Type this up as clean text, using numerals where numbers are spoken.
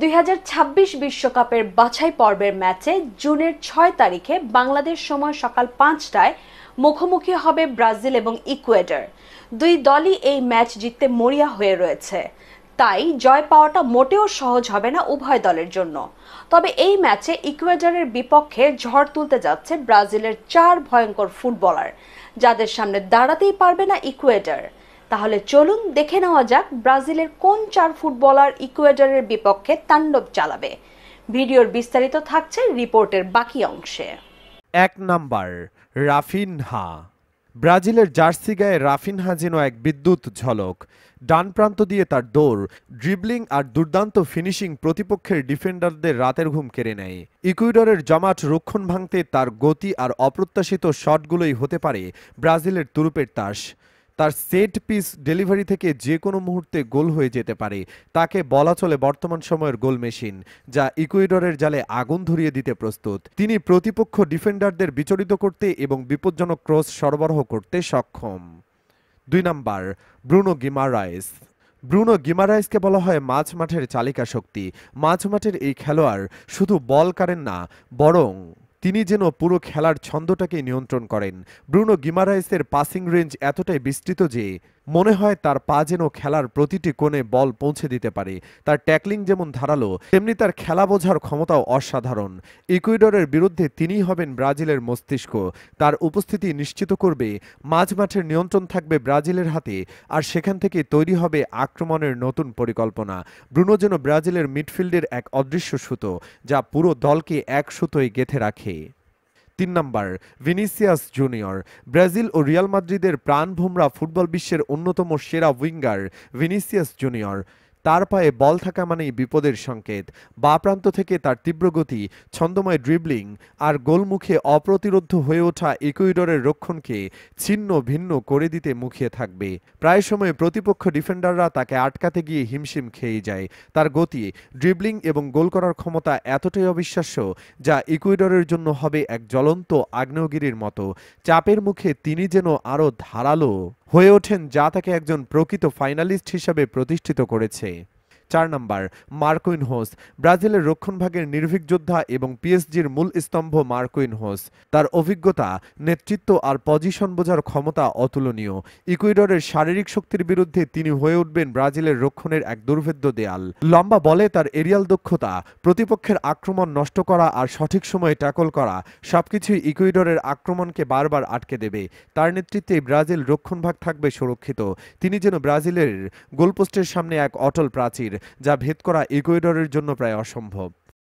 2026 বিশ্বকাপের বাছাই পর্বের ম্যাচে জুনের 6 তারিখে বাংলাদেশ সময় সকাল 5টায় মুখোমুখি হবে ব্রাজিল এবং ইকুয়েডর। দুই দলই এই ম্যাচ জিততে মরিয়া হয়ে রয়েছে, তাই জয় পাওয়াটা মোটেও সহজ হবে না উভয় দলের জন্য। তবে এই ম্যাচে ইকুয়েডরের বিপক্ষে ঝড় তুলতে যাচ্ছে ব্রাজিলের 4 ভয়ঙ্কর ফুটবলার, যাদের সামনে দাঁড়াতেই পারবে না ইকুয়েডর। তাহলে চলুন দেখে নেওয়া যাক ব্রাজিলের কোন 4 ফুটবলার ইকুয়েডরের বিপক্ষে তাণ্ডব চালাবে। ভিডিওর বিস্তারিত থাকছে রিপোর্টের বাকি অংশে। 1 নাম্বার, রাফিনহা। ব্রাজিলের জার্সি গায়ে রাফিনহা যেন এক বিদ্যুৎ ঝলক। ডান প্রান্ত দিয়ে তার দৌড়, ড্রিবলিং আর দুর্দান্ত ফিনিশিং প্রতিপক্ষের ডিফেন্ডারদের রাতের ঘুম কেড়ে নেয়। ইকুয়েডরের জমাট রক্ষণ ভাঙতে তার গতি আর অপ্রত্যাশিত শটগুলোই হতে পারে ব্রাজিলের তুরুপের তাস। তার সেট পিস ডেলিভারি থেকে যে কোনো মুহূর্তে গোল হয়ে যেতে পারে। তাকে বলা চলে বর্তমান সময়ের গোল মেশিন, যা ইকুয়েডরের জালে আগুন ধরিয়ে দিতে প্রস্তুত। তিনি প্রতিপক্ষ ডিফেন্ডারদের বিচলিত করতে এবং বিপজ্জনক ক্রস সরবরাহ করতে সক্ষম। 2 নাম্বার, ব্রুনো গিমারায়েস। ব্রুনো গিমারায়েসকে বলা হয় মাঝ মাঠের চালিকা শক্তি। মাঝ মাঠের এই খেলোয়াড় শুধু বল কাড়েন না, বরং তিনি যেন পুরো খেলার ছন্দটাকে নিয়ন্ত্রণ করেন। ব্রুনো গিমারায়েসের পাসিং রেঞ্জ এতটাই বিস্তৃত যে মনে হয় তার পা যেন খেলার প্রতিটি কোণে বল পৌঁছে দিতে পারে। তার ট্যাকলিং যেমন ধারালো, তেমনি তার খেলা বোঝার ক্ষমতাও অসাধারণ। ইকুয়েডরের বিরুদ্ধে তিনিই হবেন ব্রাজিলের মস্তিষ্ক। তার উপস্থিতি নিশ্চিত করবে মাঝ মাঠের নিয়ন্ত্রণ থাকবে ব্রাজিলের হাতে, আর সেখান থেকে তৈরি হবে আক্রমণের নতুন পরিকল্পনা। ব্রুনো যেন ব্রাজিলের মিডফিল্ডের এক অদৃশ্য সুতো, যা পুরো দলকে এক সুতোয় গেঁথে রাখে। 3 নাম্বার, ভিনিসিয়াস জুনিয়র। ব্রাজিল ও রিয়াল মাদ্রিদের প্রাণভোমরা ফুটবল বিশ্বের অন্যতম সেরা উইঙ্গার ভিনিসিয়াস জুনিয়র। তার পায়ে বল থাকা মানেই বিপদের সংকেত। বাঁ প্রান্ত থেকে তার তীব্র গতি, ছন্দময় ড্রিবলিং আর গোলমুখে অপ্রতিরোধ্য হয়ে ওঠা ইকুয়েডরের রক্ষণকে ছিন্ন ভিন্ন করে দিতে মুখিয়ে থাকবে। প্রায় সময় প্রতিপক্ষ ডিফেন্ডাররা তাকে আটকাতে গিয়ে হিমশিম খেয়ে যায়। তার গতি, ড্রিবলিং এবং গোল করার ক্ষমতা এতটাই অবিশ্বাস্য, যা ইকুয়েডরের জন্য হবে এক জ্বলন্ত আগ্নেয়গিরির মতো। চাপের মুখে তিনি যেন আরও ধারালো হয়ে ওঠেন, যা তাকে একজন প্রকৃত ফাইনালিস্ট হিসাবে প্রতিষ্ঠিত করেছে। 4 নাম্বার, মার্কুইনহোস। ব্রাজিলের রক্ষণভাগের নির্ভীক যোদ্ধা এবং পিএসজির মূল স্তম্ভ মার্কুইনহোস। তার অভিজ্ঞতা, নেতৃত্ব আর পজিশন বোঝার ক্ষমতা অতুলনীয়। ইকুয়েডরের শারীরিক শক্তির বিরুদ্ধে তিনি হয়ে উঠবেন ব্রাজিলের রক্ষণের এক দুর্ভেদ্য দেয়াল। লম্বা বলে তার এরিয়াল দক্ষতা, প্রতিপক্ষের আক্রমণ নষ্ট করা আর সঠিক সময়ে ট্যাকল করা সবকিছুই ইকুয়েডরের আক্রমণকে বারবার আটকে দেবে। তার নেতৃত্বে ব্রাজিল রক্ষণভাগ থাকবে সুরক্ষিত। তিনি যেন ব্রাজিলের গোলপোস্টের সামনে এক অটল প্রাচীর, যা ভেদ করা ইকুয়েডরের জন্য প্রায় অসম্ভব।